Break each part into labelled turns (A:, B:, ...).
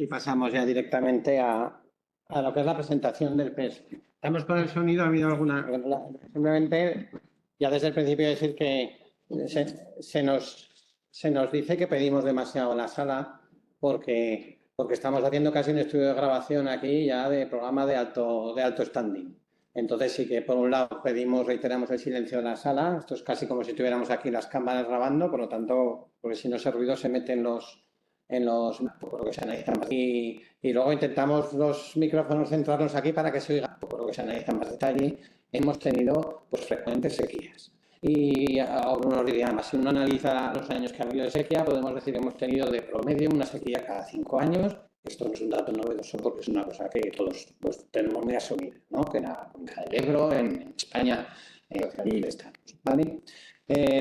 A: Y pasamos ya directamente a lo que es la presentación del PES. Estamos con el sonido, ha habido alguna... Simplemente, ya desde el principio decir que se nos dice que pedimos demasiado en la sala porque estamos haciendo casi un estudio de grabación aquí ya de programa de alto standing. Entonces sí que por un lado reiteramos el silencio de la sala, esto es casi como si tuviéramos aquí las cámaras grabando, por lo tanto, porque si no ese ruido se mete en los por lo que se analiza más. Y luego intentamos los micrófonos centrarnos aquí para que se oiga, por lo que se analiza más detalle. Hemos tenido pues frecuentes sequías. Y algunos dirían más, si uno analiza los años que ha habido de sequía, podemos decir que hemos tenido de promedio una sequía cada 5 años. Esto no es un dato novedoso porque es una cosa que todos pues, tenemos muy asumida, ¿no? Que en la cuenca del Ebro, en España, ahí estamos, ¿vale?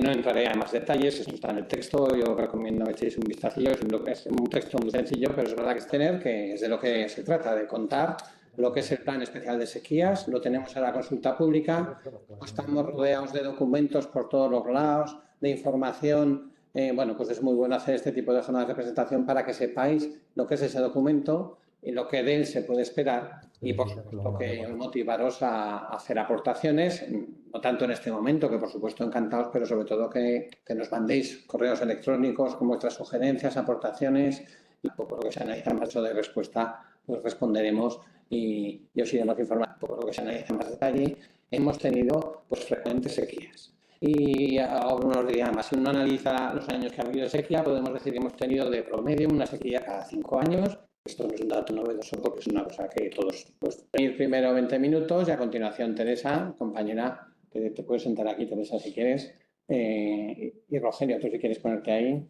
A: No entraré a más detalles, esto está en el texto, yo os recomiendo que echéis un vistacillo, es un texto muy sencillo, pero es verdad que es de lo que se trata, de contar lo que es el Plan Especial de Sequías, lo tenemos a la consulta pública, estamos rodeados de documentos por todos los lados, de información, bueno, pues es muy bueno hacer este tipo de jornadas de presentación para que sepáis lo que es ese documento y lo que de él se puede esperar y por supuesto que motivaros a hacer aportaciones, no tanto en este momento, que por supuesto encantados, pero sobre todo que nos mandéis correos electrónicos con vuestras sugerencias, aportaciones y por lo que se analiza más de respuesta, pues responderemos y os iremos informando por lo que se analiza más detalle. Hemos tenido pues frecuentes sequías. Y algunos dirían más, si uno analiza los años que ha habido de sequía, podemos decir que hemos tenido de promedio una sequía cada 5 años. Esto no es un dato novedoso porque es una cosa que todos pues tenéis primero 20 minutos y a continuación Teresa, compañera, que te puedes sentar aquí, Teresa, si quieres, y Rogelio, tú si quieres ponerte ahí.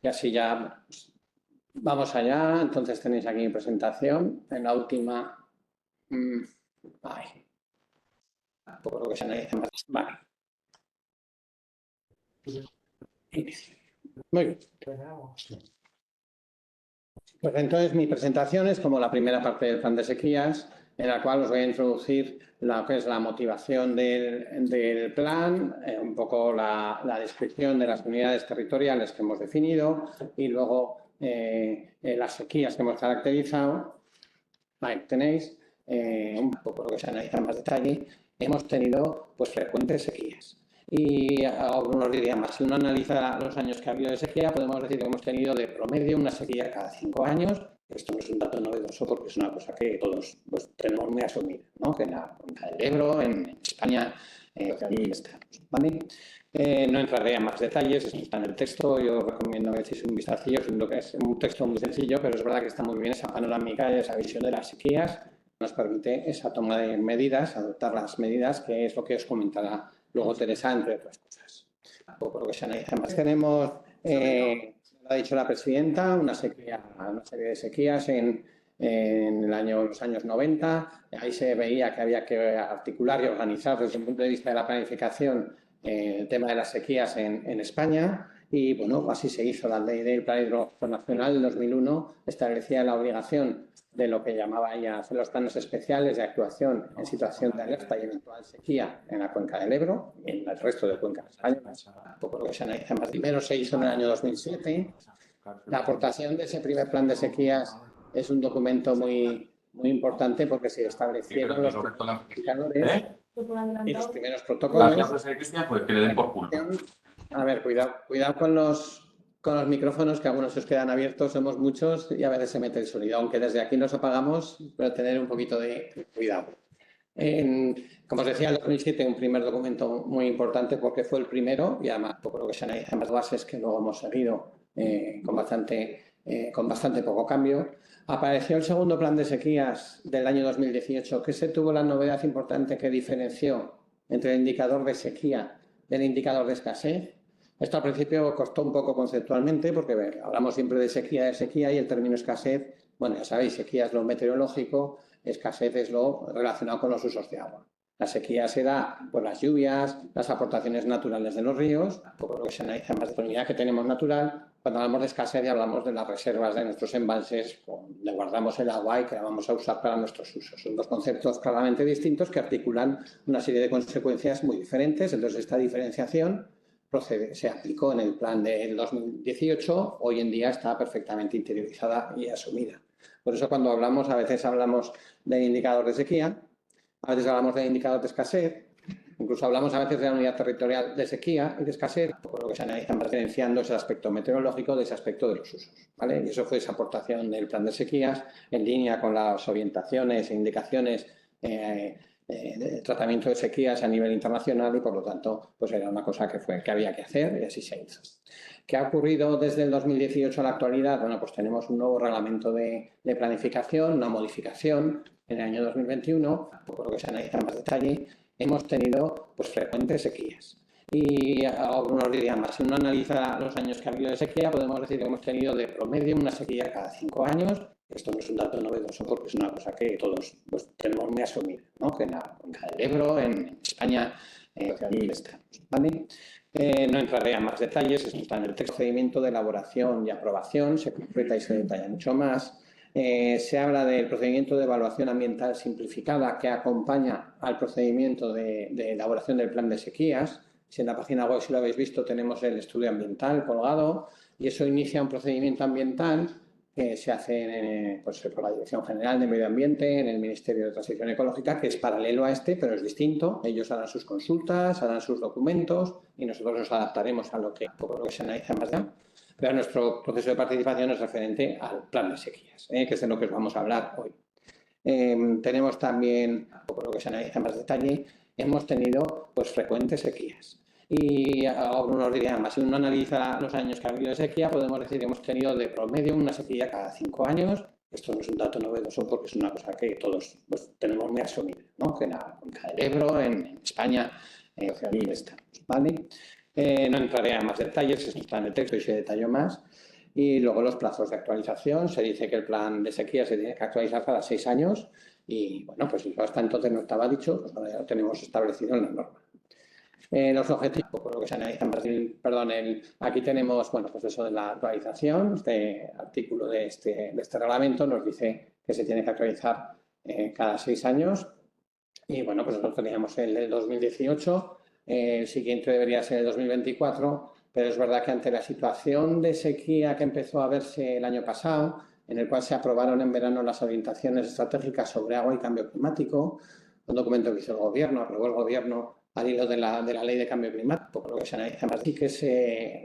A: Y así ya pues, vamos allá. Entonces tenéis aquí mi presentación. En la última... por lo que se analiza más. Vale. Muy bien. Pues entonces mi presentación es como la primera parte del plan de sequías, en la cual os voy a introducir lo que es la motivación del plan, un poco la descripción de las unidades territoriales que hemos definido y luego las sequías que hemos caracterizado. Ahí tenéis un poco lo que se analiza en más detalle. Hemos tenido pues frecuentes sequías. Y algunos dirían más, si uno analiza los años que ha habido de sequía, podemos decir que hemos tenido de promedio una sequía cada 5 años. Esto no es un dato novedoso porque es una cosa que todos pues, tenemos muy asumida, ¿no? Que en la cuenca del Ebro, en España, ahí estamos, ¿vale? No entraré a más detalles, esto está en el texto, yo os recomiendo que echéis un vistacillo, es un texto muy sencillo, pero es verdad que está muy bien esa panorámica y esa visión de las sequías, nos permite esa toma de medidas, adoptar las medidas, que es lo que os comentará luego Teresa, entre otras cosas. Por lo que se analiza más. Tenemos, lo ha dicho la presidenta, una serie de sequías en los años 90. Ahí se veía que había que articular y organizar desde el punto de vista de la planificación el tema de las sequías en España. Y bueno, así se hizo la ley del Plan Hidrológico Nacional del 2001, establecía la obligación de lo que llamaba ella hacer los planes especiales de actuación en situación de alerta y eventual sequía en la cuenca del Ebro y en el resto de cuencas españolas. Por lo que se analiza más. Primero se hizo en el año 2007. La aportación de ese primer plan de sequías es un documento muy importante porque se establecieron los indicadores y los primeros protocolos. A ver, cuidado con los micrófonos, que algunos se os quedan abiertos, somos muchos y a veces se mete el sonido, aunque desde aquí nos apagamos, pero tener un poquito de cuidado. Como os decía, el 2007 un primer documento muy importante porque fue el primero y además por lo que se analizan las bases que luego hemos seguido con bastante poco cambio. Apareció el segundo plan de sequías del año 2018, que se tuvo la novedad importante que diferenció entre el indicador de sequía del indicador de escasez. Esto al principio costó un poco conceptualmente porque hablamos siempre de sequía y el término escasez, bueno, ya sabéis, sequía es lo meteorológico, escasez es lo relacionado con los usos de agua. La sequía se da por las lluvias, las aportaciones naturales de los ríos, por lo que se analiza más de disponibilidad que tenemos natural. Cuando hablamos de escasez ya hablamos de las reservas de nuestros embalses, donde guardamos el agua y que la vamos a usar para nuestros usos. Son dos conceptos claramente distintos que articulan una serie de consecuencias muy diferentes. Entonces, esta diferenciación se aplicó en el plan del 2018, hoy en día está perfectamente interiorizada y asumida. Por eso cuando hablamos, a veces hablamos del indicador de sequía, a veces hablamos del indicador de escasez, incluso hablamos a veces de la unidad territorial de sequía y de escasez, por lo que se analizan diferenciando ese aspecto meteorológico de ese aspecto de los usos, ¿vale? Y eso fue esa aportación del plan de sequías en línea con las orientaciones e indicaciones de tratamiento de sequías a nivel internacional y por lo tanto pues era una cosa que había que hacer y así se hizo. ¿Qué ha ocurrido desde el 2018 a la actualidad? Bueno, pues tenemos un nuevo reglamento de planificación, una modificación en el año 2021, por lo que se analiza en más detalle. Hemos tenido pues frecuentes sequías. Y algunos dirían más, si uno analiza los años que ha habido de sequía, podemos decir que hemos tenido de promedio una sequía cada 5 años. Esto no es un dato novedoso porque es una cosa que todos pues, tenemos muy asumida, ¿no? Que en la cuenca del Ebro, en España, ahí estamos, ¿vale? No entraré a más detalles, esto está en el texto. Procedimiento de elaboración y aprobación, se concreta y se detalla mucho más. Se habla del procedimiento de evaluación ambiental simplificada que acompaña al procedimiento de elaboración del plan de sequías. Si en la página web, si lo habéis visto, tenemos el estudio ambiental colgado y eso inicia un procedimiento ambiental que se hace pues, por la Dirección General de Medio Ambiente en el Ministerio de Transición Ecológica, que es paralelo a este, pero es distinto. Ellos harán sus consultas, harán sus documentos y nosotros nos adaptaremos a lo que se analiza más allá. Pero nuestro proceso de participación es referente al plan de sequías, que es de lo que os vamos a hablar hoy. Tenemos también, por lo que se analiza en más detalle, hemos tenido pues, frecuentes sequías. Y algunos dirían más, si uno analiza los años que ha habido de sequía, podemos decir que hemos tenido de promedio una sequía cada 5 años. Esto no es un dato novedoso porque es una cosa que todos pues, tenemos muy asumida, ¿no? Que en la cuenca del Ebro, en España, ahí estamos, ¿vale? No entraré a más detalles, esto está en el texto y se detalló más. Y luego los plazos de actualización. Se dice que el plan de sequía se tiene que actualizar cada 6 años y, bueno, pues hasta entonces no estaba dicho, pues ahora ya lo tenemos establecido en la norma. Los objetivos, por lo que se analizan, aquí tenemos, bueno, pues eso de la actualización. Este artículo de este reglamento nos dice que se tiene que actualizar cada 6 años y, bueno, pues nosotros teníamos el de 2018, el siguiente debería ser el 2024, pero es verdad que ante la situación de sequía que empezó a verse el año pasado, en el cual se aprobaron en verano las orientaciones estratégicas sobre agua y cambio climático, un documento que hizo el gobierno, aprobó el gobierno al hilo de la ley de cambio climático, por lo que se analiza más, y que se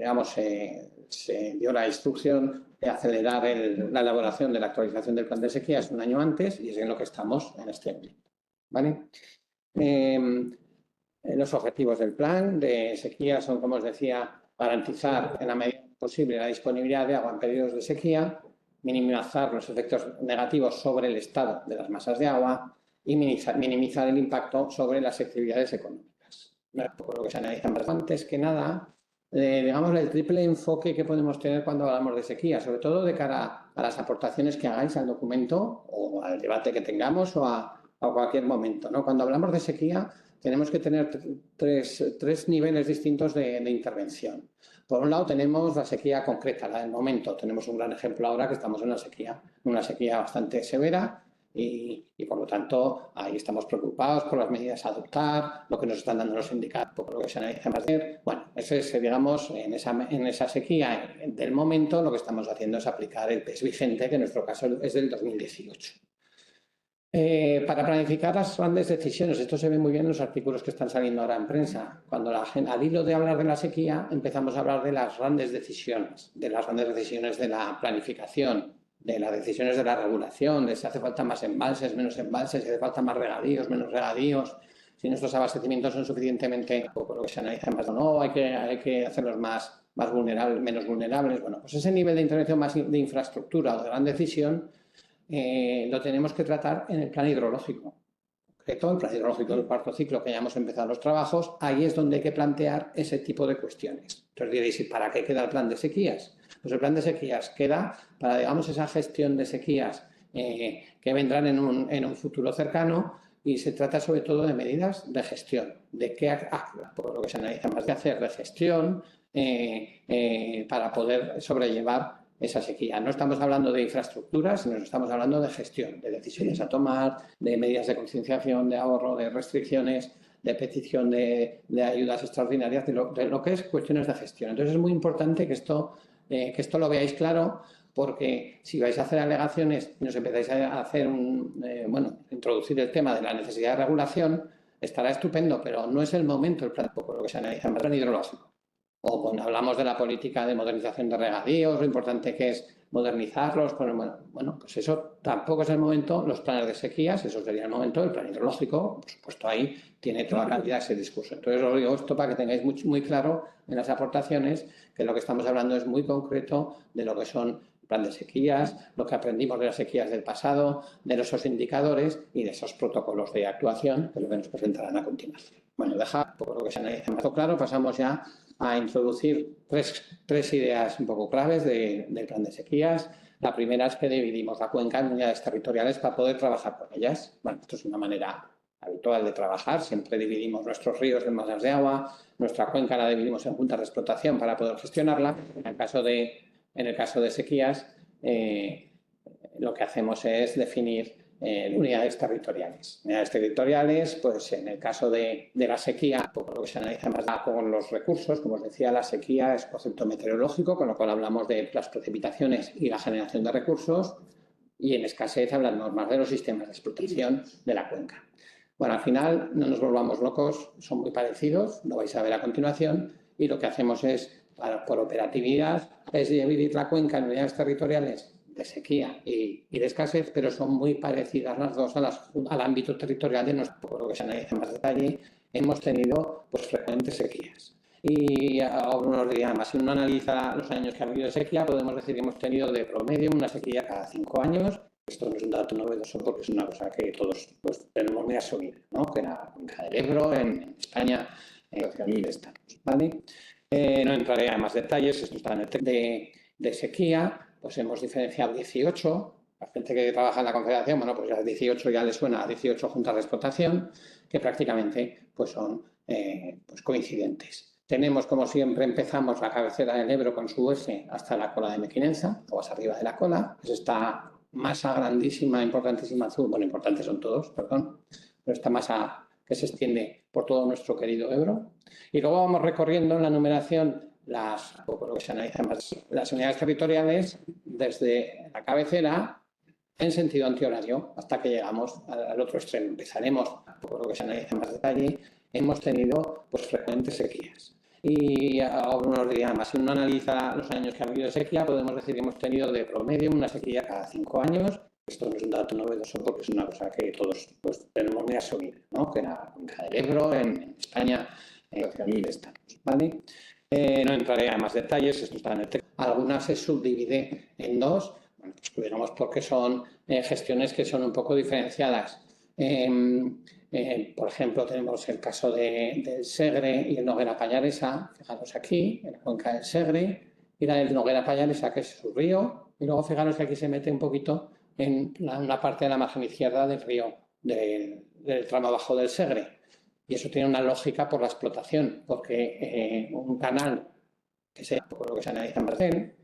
A: dio la instrucción de acelerar la elaboración de la actualización del plan de sequías un año antes y es en lo que estamos en este momento, ¿vale? Los objetivos del plan de sequía son, como os decía, garantizar en la medida posible la disponibilidad de agua en periodos de sequía, minimizar los efectos negativos sobre el estado de las masas de agua y minimizar el impacto sobre las actividades económicas. Por lo que se analiza más antes que nada, digamos, el triple enfoque que podemos tener cuando hablamos de sequía, sobre todo de cara a las aportaciones que hagáis al documento o al debate que tengamos o a cualquier momento, ¿no? Cuando hablamos de sequía, tenemos que tener tres niveles distintos de intervención. Por un lado tenemos la sequía concreta, la del momento. Tenemos un gran ejemplo ahora que estamos en una sequía bastante severa y por lo tanto ahí estamos preocupados por las medidas a adoptar, lo que nos están dando los sindicatos, por lo que se analiza más. Bueno, eso es, digamos, en esa sequía del momento lo que estamos haciendo es aplicar el PES vigente, que en nuestro caso es del 2018. Para planificar las grandes decisiones, esto se ve muy bien en los artículos que están saliendo ahora en prensa. Cuando al hilo de hablar de la sequía, empezamos a hablar de las grandes decisiones, de la planificación, de las decisiones de la regulación, de si hace falta más embalses, menos embalses, si hace falta más regadíos, menos regadíos, si nuestros abastecimientos son suficientemente, por lo que se analiza más o no, hay que hacerlos más vulnerables, menos vulnerables. Bueno, pues ese nivel de intervención más de infraestructura o de gran decisión lo tenemos que tratar en el plan hidrológico. El plan hidrológico del cuarto ciclo, que ya hemos empezado los trabajos, ahí es donde hay que plantear ese tipo de cuestiones. Entonces diréis, ¿para qué queda el plan de sequías? Pues el plan de sequías queda para, digamos, esa gestión de sequías que vendrán en un futuro cercano y se trata sobre todo de medidas de gestión, de qué por lo que se analiza más de hacer de gestión para poder sobrellevar esa sequía. No estamos hablando de infraestructuras, sino estamos hablando de gestión, de decisiones a tomar, de medidas de concienciación, de ahorro, de restricciones, de petición de ayudas extraordinarias, de lo que es cuestiones de gestión. Entonces es muy importante que esto lo veáis claro, porque si vais a hacer alegaciones y nos empezáis a hacer introducir el tema de la necesidad de regulación, estará estupendo, pero no es el momento el plan, por lo que se analiza más el plan hidrológico. O cuando hablamos de la política de modernización de regadíos, lo importante que es modernizarlos, pues eso tampoco es el momento. Los planes de sequías, eso sería el momento. El plan hidrológico, por supuesto, ahí tiene toda calidad ese discurso. Entonces os digo esto para que tengáis muy claro en las aportaciones que lo que estamos hablando es muy concreto de lo que son el plan de sequías, lo que aprendimos de las sequías del pasado, de esos indicadores y de esos protocolos de actuación, que es lo que nos presentarán a continuación. Bueno, deja por lo que se analiza más claro, pasamos ya a introducir tres ideas un poco claves del plan de sequías. La primera es que dividimos la cuenca en unidades territoriales para poder trabajar con ellas. Bueno, esto es una manera habitual de trabajar. Siempre dividimos nuestros ríos en masas de agua. Nuestra cuenca la dividimos en juntas de explotación para poder gestionarla. En el caso de sequías, lo que hacemos es definir unidades territoriales. Unidades territoriales, pues en el caso de la sequía, por lo que se analiza más con los recursos, como os decía, la sequía es concepto meteorológico, con lo cual hablamos de las precipitaciones y la generación de recursos, y en escasez hablamos más de los sistemas de explotación de la cuenca. Bueno, al final, no nos volvamos locos, son muy parecidos, lo vais a ver a continuación, y lo que hacemos es, por operatividad, es dividir la cuenca en unidades territoriales de sequía y de escasez, pero son muy parecidas las dos al ámbito territorial de nuestro, por lo que se analiza en más detalle. Hemos tenido pues frecuentes sequías. Y algunos dirían más, si uno analiza los años que ha habido de sequía, podemos decir que hemos tenido de promedio una sequía cada 5 años. Esto no es un dato novedoso porque es una cosa que todos pues, tenemos muy asumida, ¿no? Que la cuenca del Ebro en España, ahí estamos, ¿vale? No entraré a más detalles, esto está en el texto de sequía. Pues hemos diferenciado 18, la gente que trabaja en la Confederación, bueno, pues ya 18 ya le suena a 18 juntas de explotación, que prácticamente pues son pues coincidentes. Tenemos, como siempre, empezamos la cabecera del Ebro con su S hasta la cola de Mequinenza, o más arriba de la cola, es esta masa grandísima, importantísima azul, bueno, importantes son todos, perdón, pero esta masa que se extiende por todo nuestro querido Ebro. Y luego vamos recorriendo en la numeración por lo que se analizan más, las unidades territoriales desde la cabecera en sentido antihorario hasta que llegamos al otro extremo. Empezaremos, por lo que se analiza en más detalle, hemos tenido pues frecuentes sequías. Y algunos dirían más, si uno analiza los años que ha habido de sequía, podemos decir que hemos tenido de promedio una sequía cada 5 años. Esto no es un dato novedoso porque es una cosa que todos pues, tenemos muy asumida, ¿no? Que la cuenca del Ebro en España, ahí estamos, ¿vale? No entraré a más detalles, esto está en el texto. Algunas se subdivide en dos, bueno, pues pudiéramos porque son gestiones que son un poco diferenciadas. Por ejemplo, tenemos el caso del Segre y el Noguera Pallaresa, fijaros aquí, en la cuenca del Segre, y la del Noguera Pallaresa, que es su río, y luego fijaros que aquí se mete un poquito en una parte de la margen izquierda del río, del tramo abajo del Segre. Y eso tiene una lógica por la explotación, porque un canal, por lo que se analiza en Marcén,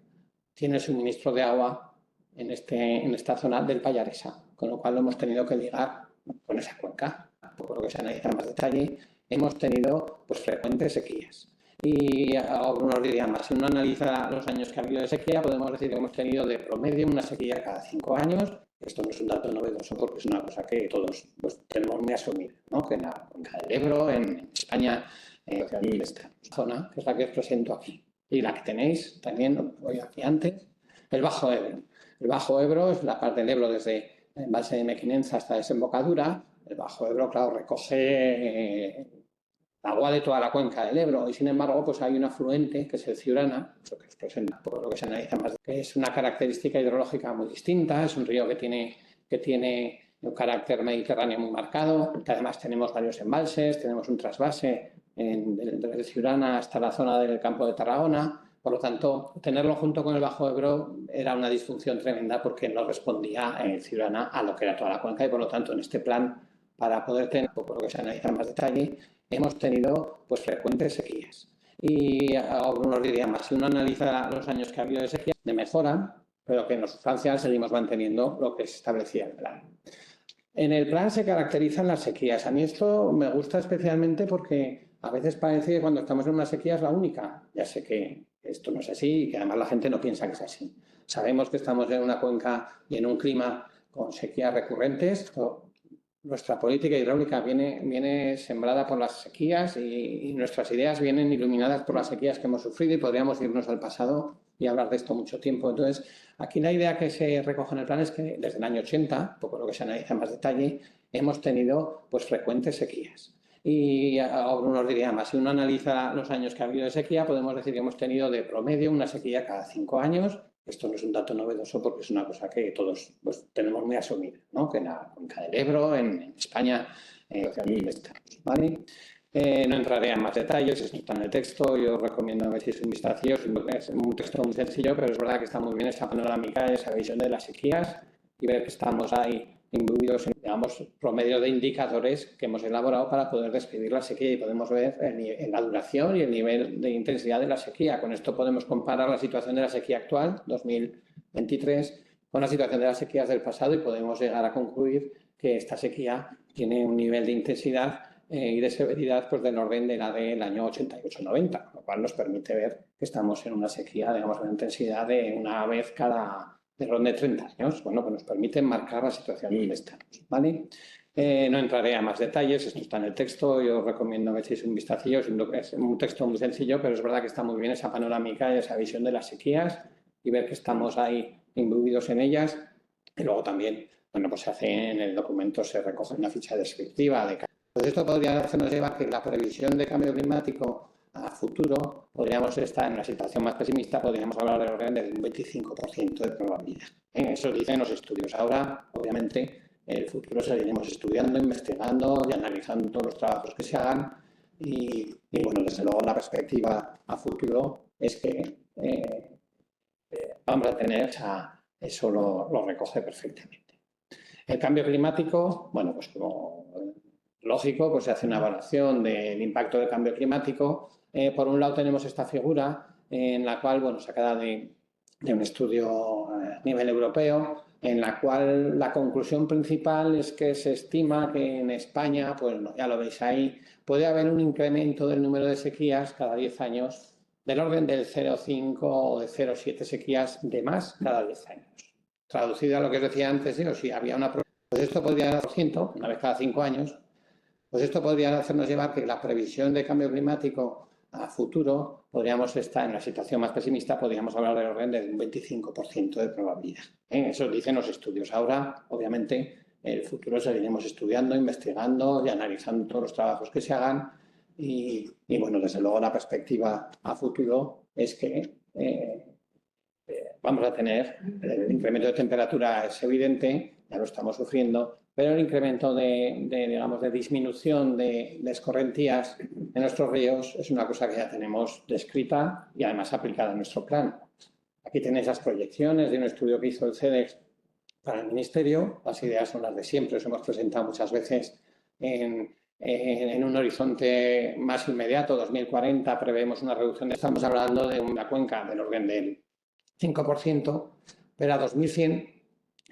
A: tiene suministro de agua en esta zona del Pallaresa, con lo cual lo hemos tenido que ligar con esa cuenca. Por lo que se analiza en más detalle, hemos tenido pues, frecuentes sequías. Y algunos dirían más, si uno analiza los años que ha habido de sequía, podemos decir que hemos tenido de promedio una sequía cada 5 años. Esto no es un dato novedoso porque es una cosa que todos pues, tenemos muy asumida, ¿no? Que en la cuenca del Ebro, en España, ahí está, zona, que es la que os presento aquí. Y la que tenéis también, voy aquí antes, el Bajo Ebro. El Bajo Ebro es la parte del Ebro desde el embalse de Mequinenza hasta desembocadura. El Bajo Ebro, claro, recoge agua de toda la cuenca del Ebro y sin embargo pues hay un afluente que es el Ciurana, lo que os presenta por lo que se analiza más, que es una característica hidrológica muy distinta, es un río que tiene un carácter mediterráneo muy marcado, que además tenemos varios embalses, tenemos un trasvase desde Ciurana hasta la zona del campo de Tarragona. Por lo tanto, tenerlo junto con el Bajo Ebro era una disfunción tremenda porque no respondía el Ciurana a lo que era toda la cuenca y por lo tanto en este plan, para poder tener, por lo que se analiza en más detalle, hemos tenido pues, frecuentes sequías. Y algunos dirían más, si uno analiza los años que ha habido de sequía, de mejora, pero que en lo sustancial seguimos manteniendo lo que se establecía en el plan. En el plan se caracterizan las sequías. A mí esto me gusta especialmente porque a veces parece que cuando estamos en una sequía es la única. Ya sé que esto no es así y que además la gente no piensa que es así. Sabemos que estamos en una cuenca y en un clima con sequías recurrentes. Nuestra política hidráulica viene sembrada por las sequías y nuestras ideas vienen iluminadas por las sequías que hemos sufrido y podríamos irnos al pasado y hablar de esto mucho tiempo. Entonces, aquí la idea que se recoge en el plan es que desde el año 80, un poco lo que se analiza en más detalle, hemos tenido pues frecuentes sequías. Y ahora uno diría más, si uno analiza los años que ha habido de sequía, podemos decir que hemos tenido de promedio una sequía cada 5 años. Esto no es un dato novedoso porque es una cosa que todos pues, tenemos muy asumida, ¿no? Que en la cuenca del Ebro, en España, ¿vale? No entraré en más detalles, esto está en el texto, yo os recomiendo a ver si es un vistazo, es un texto muy sencillo, pero es verdad que está muy bien esa panorámica, esa visión de las sequías y ver que estamos ahí imbuidos en, digamos, promedio de indicadores que hemos elaborado para poder describir la sequía y podemos ver la duración y el nivel de intensidad de la sequía. Con esto podemos comparar la situación de la sequía actual, 2023, con la situación de las sequías del pasado y podemos llegar a concluir que esta sequía tiene un nivel de intensidad y de severidad pues, del orden de la del año 88-90, lo cual nos permite ver que estamos en una sequía, digamos, una intensidad de una vez cada del orden de 30 años. Bueno, pues nos permite marcar la situación en donde estamos, ¿vale? No entraré a más detalles, esto está en el texto, yo os recomiendo que echéis un vistacillo, es un texto muy sencillo, pero es verdad que está muy bien esa panorámica y esa visión de las sequías y ver que estamos ahí imbuidos en ellas. Y luego también, bueno, pues se hace en el documento, se recoge una ficha descriptiva de pues esto podría hacernos llevar que la previsión de cambio climático a futuro podríamos estar en una situación más pesimista, podríamos hablar del orden de un 25% de probabilidad. Eso dicen los estudios. Ahora, obviamente, el futuro seguiremos estudiando, investigando y analizando todos los trabajos que se hagan y bueno, desde luego la perspectiva a futuro es que vamos a tener, eso lo recoge perfectamente. El cambio climático, bueno, pues como lógico, pues se hace una evaluación del impacto del cambio climático. Por un lado tenemos esta figura en la cual, bueno, sacada de un estudio a nivel europeo, en la cual la conclusión principal es que se estima que en España, pues ya lo veis ahí, puede haber un incremento del número de sequías cada 10 años del orden del 0,5 o de 0,7 sequías de más cada 10 años. Traducido a lo que os decía antes, digo, si había una pues esto podría dar % una vez cada 5 años, pues esto podría hacernos llevar que la previsión de cambio climático a futuro podríamos estar en la situación más pesimista, podríamos hablar del orden de un 25% de probabilidad. Eso dicen los estudios. Ahora, obviamente, el futuro seguiremos estudiando, investigando y analizando todos los trabajos que se hagan y bueno, desde luego la perspectiva a futuro es que vamos a tener el incremento de temperatura es evidente, ya lo estamos sufriendo, pero el incremento digamos, de disminución de escorrentías en nuestros ríos es una cosa que ya tenemos descrita y además aplicada en nuestro plan. Aquí tenéis las proyecciones de un estudio que hizo el CEDEX para el Ministerio. Las ideas son las de siempre, os hemos presentado muchas veces en un horizonte más inmediato, 2040, prevemos una reducción. Estamos hablando de una cuenca del orden del 5%, pero a 2100,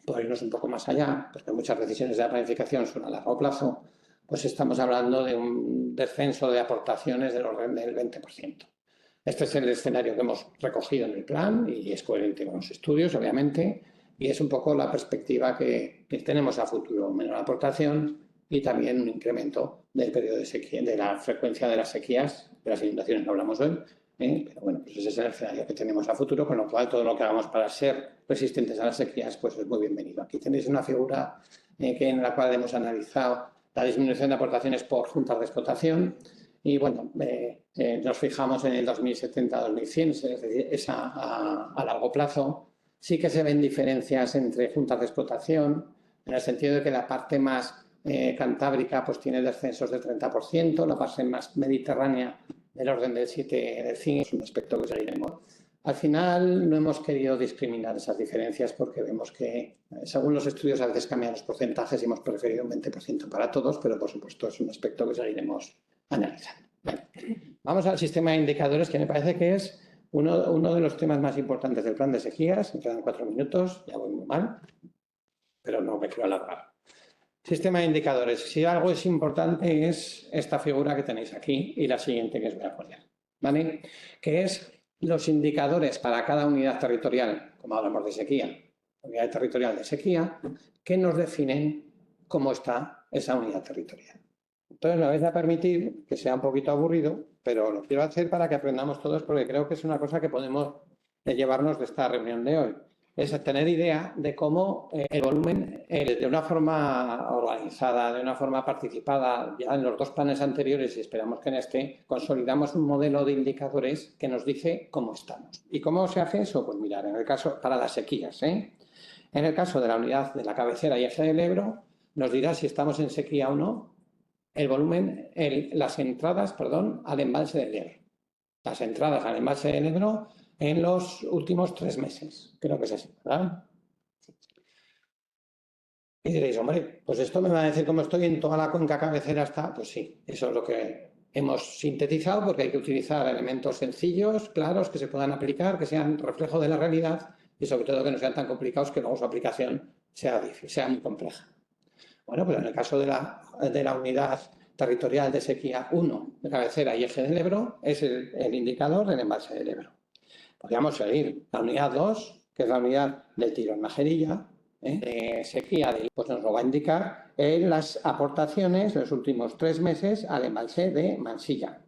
A: por irnos un poco más allá, porque muchas decisiones de la planificación son a largo plazo, pues estamos hablando de un descenso de aportaciones del orden del 20%. Este es el escenario que hemos recogido en el plan y es coherente con los estudios, obviamente, y es un poco la perspectiva que tenemos a futuro, menor aportación y también un incremento del periodo de sequía, de la frecuencia de las sequías, de las inundaciones no hablamos hoy, pero bueno, pues ese es el escenario que tenemos a futuro, con lo cual todo lo que hagamos para ser resistentes a las sequías pues es muy bienvenido. Aquí tenéis una figura en la cual hemos analizado la disminución de aportaciones por juntas de explotación y bueno, nos fijamos en el 2070-2100, es decir, es a largo plazo. Sí que se ven diferencias entre juntas de explotación, en el sentido de que la parte más cantábrica pues tiene descensos del 30%, la parte más mediterránea del orden del 7 del 5, es un aspecto que seguiremos. Al final no hemos querido discriminar esas diferencias porque vemos que según los estudios a veces cambian los porcentajes y hemos preferido un 20% para todos, pero por supuesto es un aspecto que seguiremos analizando. Bueno, vamos al sistema de indicadores que me parece que es uno de los temas más importantes del plan de sequías. Me quedan 4 minutos, ya voy muy mal, pero no me quiero alargar. Sistema de indicadores. Si algo es importante es esta figura que tenéis aquí y la siguiente que os voy a poner, ¿vale? Que es los indicadores para cada unidad territorial, como hablamos de sequía, unidad territorial de sequía, que nos definen cómo está esa unidad territorial. Entonces me vais a permitir que sea un poquito aburrido, pero lo quiero hacer para que aprendamos todos porque creo que es una cosa que podemos llevarnos de esta reunión de hoy. Es tener idea de cómo el volumen, de una forma organizada, de una forma participada, ya en los dos planes anteriores y esperamos que en este, consolidamos un modelo de indicadores que nos dice cómo estamos. ¿Y cómo se hace eso? Pues mirar, en el caso, para las sequías, en el caso de la unidad de la cabecera y eje del Ebro, nos dirá si estamos en sequía o no, el volumen, las entradas, perdón, al embalse del Ebro. Las entradas al embalse del Ebro en los últimos 3 meses. Creo que es así, ¿verdad? Y diréis, hombre, pues esto me va a decir cómo estoy en toda la cuenca cabecera hasta. Pues sí, eso es lo que hemos sintetizado porque hay que utilizar elementos sencillos, claros, que se puedan aplicar, que sean reflejo de la realidad y sobre todo que no sean tan complicados que luego su aplicación sea muy compleja. Bueno, pues en el caso de la unidad territorial de sequía 1 de cabecera y eje del Ebro es el indicador del embalse del Ebro. Podríamos seguir la unidad 2, que es la unidad del Tirón Najerilla, de sequía, pues nos lo va a indicar en las aportaciones de los últimos 3 meses al embalse de Mansilla.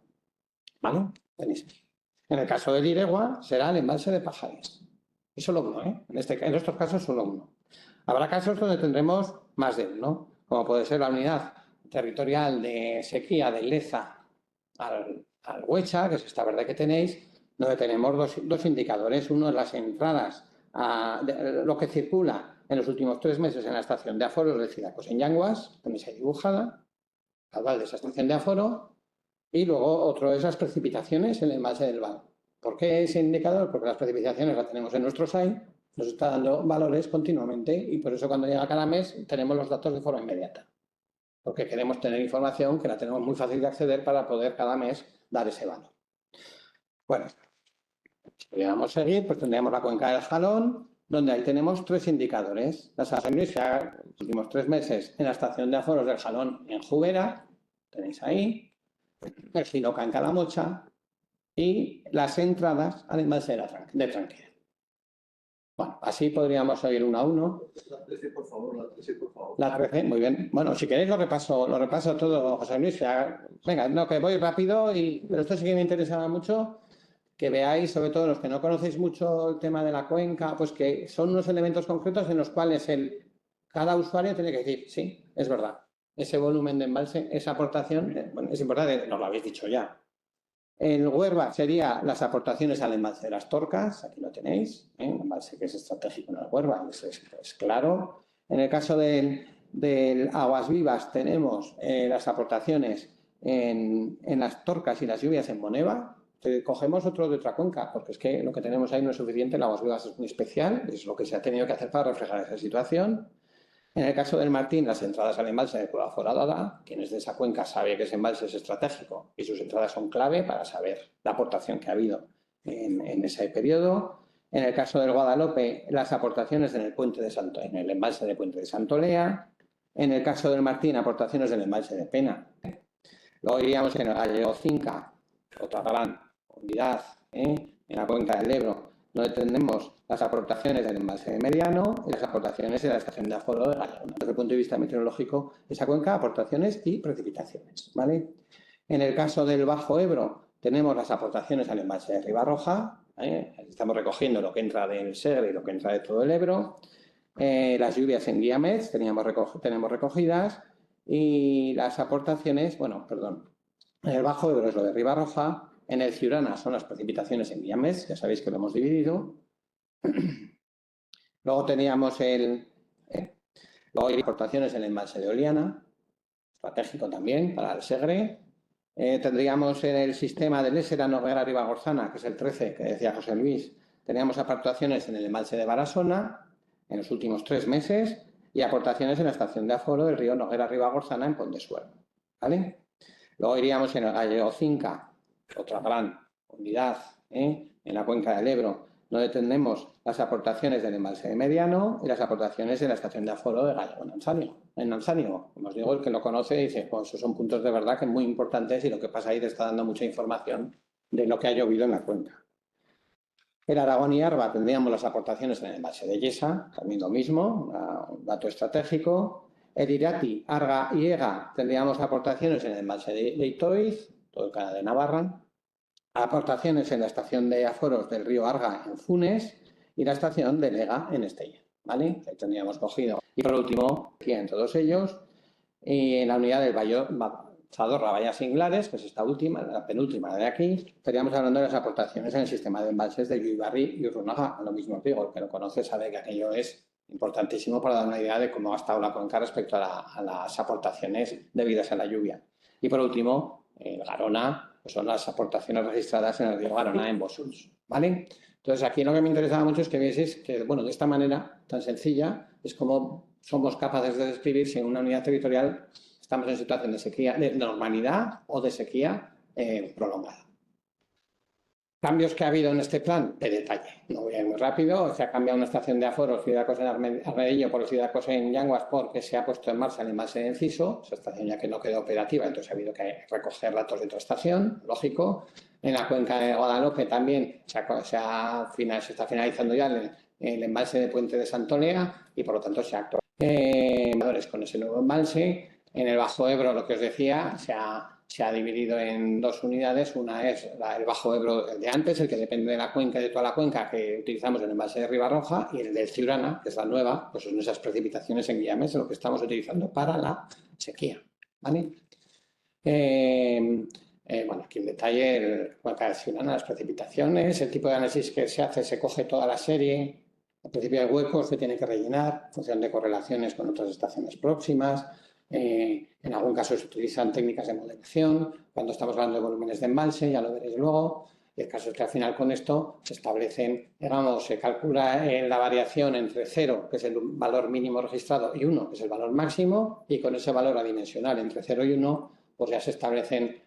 A: ¿Vale? Tenéis. En el caso del Iregua será el embalse de Pajares. Y solo uno, ¿eh? En estos casos solo uno. Habrá casos donde tendremos más de uno, como puede ser la unidad territorial de sequía de Leza al Huecha, que es esta verde que tenéis, donde tenemos dos indicadores. Uno es las entradas, lo que circula en los últimos 3 meses en la estación de aforo, es decir, en Yanguas, tenéis ahí dibujada, caudal de esa estación de aforo, y luego otro es las precipitaciones en el embalse del Val. ¿Por qué ese indicador? Porque las precipitaciones las tenemos en nuestro SAI, nos está dando valores continuamente y por eso cuando llega cada mes tenemos los datos de forma inmediata. Porque queremos tener información que la tenemos muy fácil de acceder para poder cada mes dar ese valor. Bueno, si pudiéramos seguir, pues tendríamos la cuenca del Jalón, donde ahí tenemos 3 indicadores. La salinización los últimos 3 meses en la estación de aforos del Jalón en Jubera, tenéis ahí, el Giloca en Calamocha y las entradas al embalse de Tranquera. Bueno, así podríamos seguir uno a uno.
B: La 13, por favor, la 13, por favor.
A: La 13, muy bien. Bueno, si queréis lo repaso todo, José Luis. Venga, no, que voy rápido, pero esto sí que me interesaba mucho, que veáis, sobre todo los que no conocéis mucho el tema de la cuenca, pues que son unos elementos concretos en los cuales cada usuario tiene que decir, sí, es verdad, ese volumen de embalse, esa aportación, bueno, es importante, nos lo habéis dicho ya. El Huerva sería las aportaciones al embalse de las Torcas, aquí lo tenéis, un embalse que es estratégico en el Huerva, es claro. En el caso del Aguas Vivas tenemos las aportaciones en las Torcas y las lluvias en Moneva. Cogemos otro de otra cuenca, porque es que lo que tenemos ahí no es suficiente, el Aguas Vivas es muy especial, es lo que se ha tenido que hacer para reflejar esa situación. En el caso del Martín, las entradas al embalse de Cueva Foradada, quien es de esa cuenca sabe que ese embalse es estratégico y sus entradas son clave para saber la aportación que ha habido en ese periodo. En el caso del Guadalupe, las aportaciones en el embalse de Puente de Santolea. En el caso del Martín, aportaciones del embalse de Pena. Luego iríamos en el Gallego Cinca, otra gran unidad en la cuenca del Ebro, donde tenemos las aportaciones del embalse de Mediano y las aportaciones de la estación de aforo de Gallego. Desde el punto de vista meteorológico, esa cuenca, aportaciones y precipitaciones, ¿vale? En el caso del Bajo Ebro, tenemos las aportaciones al embalse de Ribarroja, estamos recogiendo lo que entra del Segre y lo que entra de todo el Ebro. Las lluvias en Guiamets tenemos recogidas y las aportaciones, en el Bajo Ebro es lo de Ribarroja, en el Ciurana son las precipitaciones en Guiamets, ya sabéis que lo hemos dividido. Luego teníamos luego hay aportaciones en el embalse de Oliana, estratégico también para el Segre. Tendríamos en el sistema del Ésera, Noguera, Ribagorzana, que es el 13, que decía José Luis, teníamos aportaciones en el embalse de Barasona en los últimos 3 meses y aportaciones en la estación de aforo del río Noguera, Ribagorzana en Pontesuelo, ¿vale? Luego iríamos en el Gallego Cinca, otra gran unidad en la cuenca del Ebro, donde tenemos las aportaciones del embalse de Mediano y las aportaciones de la estación de aforo de Gallego Nansalio. en Alzánigo. Como os digo, el que lo conoce dice, pues esos son puntos de verdad que muy importantes y lo que pasa ahí te está dando mucha información de lo que ha llovido en la cuenca. En Aragón y Arba tendríamos las aportaciones en el embalse de Yesa, también lo mismo, un dato estratégico. En Irati, Arga y Ega tendríamos aportaciones en el embalse de Itoiz, todo el canal de Navarra. Aportaciones en la estación de aforos del río Arga en Funes y la estación de Lega en Estella, ¿vale? Ahí tendríamos cogido. Y por último, aquí en todos ellos, en la unidad del Zadorra, Bahías Singlares, que es esta última, la penúltima de aquí, estaríamos hablando de las aportaciones en el sistema de embalses de Lluibarri y Urrunaga. Lo mismo os digo, el que lo conoce sabe que aquello es importantísimo para dar una idea de cómo ha estado la cuenca respecto a las aportaciones debidas a la lluvia. Y por último, el Garona, pues son las aportaciones registradas en el río Garona en Bosuls, ¿vale? Entonces, aquí lo que me interesaba mucho es que vieseis que, bueno, de esta manera tan sencilla es como somos capaces de describir si en una unidad territorial estamos en situación de sequía, de normalidad o de sequía prolongada. Cambios que ha habido en este plan, de detalle. No voy a ir muy rápido. Se ha cambiado una estación de aforo, Cidacos en Armedillo por Cidacos en Yanguas, porque se ha puesto en marcha el embalse de Enciso, esa estación ya que no quedó operativa, entonces ha habido que recoger datos de otra estación, lógico. En la cuenca de Guadalupe también se está finalizando ya el embalse de Puente de Santolea y por lo tanto se ha actuado con ese nuevo embalse. En el Bajo Ebro, lo que os decía, se ha dividido en dos unidades. Una es el Bajo Ebro, el de antes, el que depende de la cuenca, de toda la cuenca que utilizamos en el embalse de Ribarroja, y el del Ciurana, que es la nueva, pues son esas precipitaciones en Guiames, lo que estamos utilizando para la sequía, ¿vale? Bueno, aquí en detalle el cuenca del Ciurana, las precipitaciones, el tipo de análisis que se hace, se coge toda la serie, al principio hay huecos que tiene que rellenar en función de correlaciones con otras estaciones próximas. En algún caso se utilizan técnicas de modelación, cuando estamos hablando de volúmenes de embalse, ya lo veréis luego. Y el caso es que al final con esto se establecen, digamos, se calcula la variación entre 0, que es el valor mínimo registrado, y 1, que es el valor máximo, y con ese valor adimensional entre 0 y 1, pues ya se establecen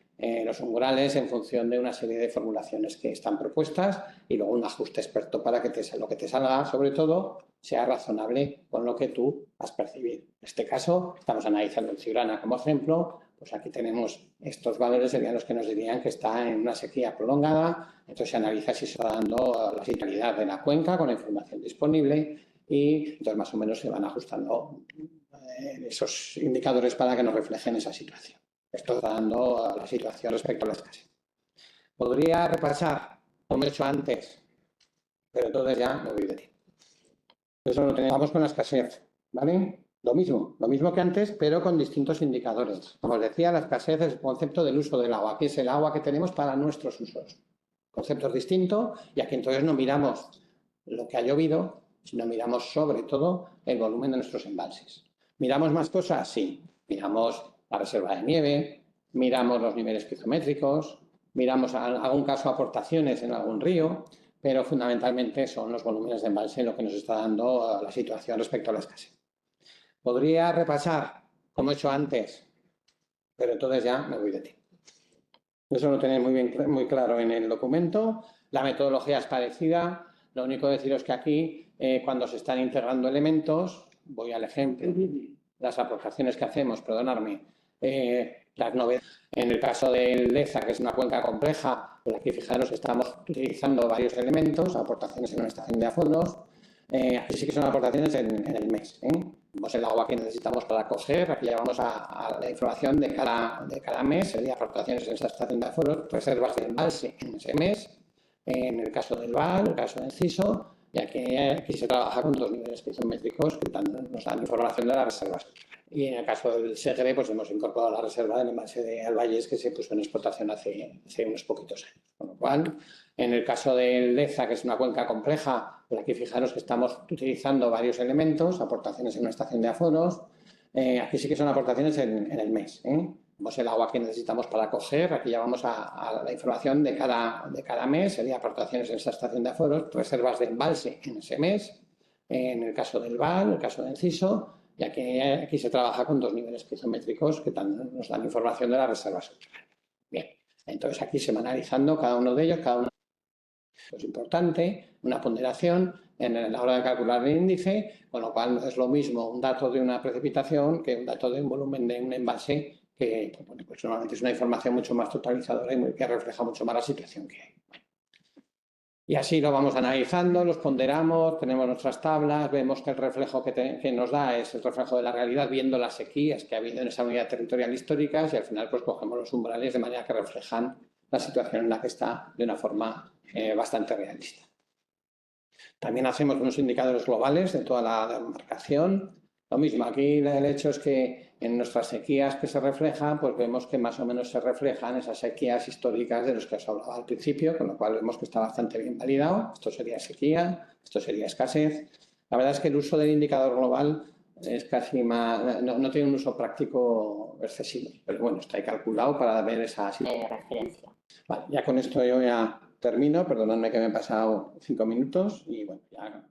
A: los umbrales en función de una serie de formulaciones que están propuestas y luego un ajuste experto para que lo que te salga, sobre todo, sea razonable con lo que tú has percibido. En este caso, estamos analizando el Ciurana como ejemplo, pues aquí tenemos estos valores, serían los que nos dirían que está en una sequía prolongada, entonces se analiza si se está dando la situaridad de la cuenca con la información disponible y entonces más o menos se van ajustando esos indicadores para que nos reflejen esa situación. Esto está dando la situación respecto a la escasez. Podría repasar, como he hecho antes, pero entonces ya me voy de ti. Eso lo tenemos con la escasez, ¿vale? Lo mismo que antes, pero con distintos indicadores. Como os decía, la escasez es el concepto del uso del agua, que es el agua que tenemos para nuestros usos. El concepto es distinto y aquí entonces no miramos lo que ha llovido, sino miramos sobre todo el volumen de nuestros embalses. ¿Miramos más cosas? Sí. Miramos la reserva de nieve, miramos los niveles pizométricos, miramos en algún caso aportaciones en algún río, pero fundamentalmente son los volúmenes de embalse lo que nos está dando la situación respecto a la escasez. Podría repasar, como he hecho antes, pero entonces ya me voy de ti. Eso lo tenéis muy claro en el documento. La metodología es parecida. Lo único que deciros que aquí, cuando se están integrando elementos, voy al ejemplo, las aportaciones que hacemos, perdonadme, las novedades. En el caso del Leza, que es una cuenca compleja, pues aquí fijaros que estamos utilizando varios elementos, aportaciones en una estación de aforos. Aquí sí que son aportaciones en el mes. Pues el agua que necesitamos para coger, aquí ya vamos a la información de cada mes, sería aportaciones en esa estación de aforos, reservas de embalse en ese mes, en el caso del VAL, el caso del CISO, y aquí se trabaja con 2 niveles pizométricos que nos dan información de las reservas. Y en el caso del Segre, pues hemos incorporado la reserva del embalse de Albayes que se puso en explotación hace unos poquitos años. Con lo cual, en el caso del Leza, que es una cuenca compleja, pues aquí fijaros que estamos utilizando varios elementos, aportaciones en una estación de aforos. Aquí sí que son aportaciones en el mes. Pues el agua que necesitamos para coger, aquí ya vamos a la información de cada mes, sería aportaciones en esa estación de aforos, reservas de embalse en ese mes, en el caso del VAL, en el caso del CISO, y aquí se trabaja con 2 niveles pizométricos que nos dan información de las reservas subterráneas. Bien, entonces aquí se va analizando cada uno de ellos, Esto es importante, una ponderación en la hora de calcular el índice, con lo cual no es lo mismo un dato de una precipitación que un dato de un volumen de un envase que bueno, pues normalmente es una información mucho más totalizadora y que refleja mucho más la situación que hay. Y así lo vamos analizando, los ponderamos, tenemos nuestras tablas, vemos que el reflejo que nos da es el reflejo de la realidad viendo las sequías que ha habido en esa unidad territorial histórica y al final pues cogemos los umbrales de manera que reflejan la situación en la que está de una forma bastante realista. También hacemos unos indicadores globales de toda la demarcación. Lo mismo, aquí el hecho es que en nuestras sequías que se reflejan, pues vemos que más o menos se reflejan esas sequías históricas de las que os hablaba al principio, con lo cual vemos que está bastante bien validado. Esto sería sequía, esto sería escasez. La verdad es que el uso del indicador global es casi más, no tiene un uso práctico excesivo, pero bueno, está ahí calculado para ver esa referencia. Vale, ya con esto yo ya termino, perdonadme que me he pasado 5 minutos y bueno, ya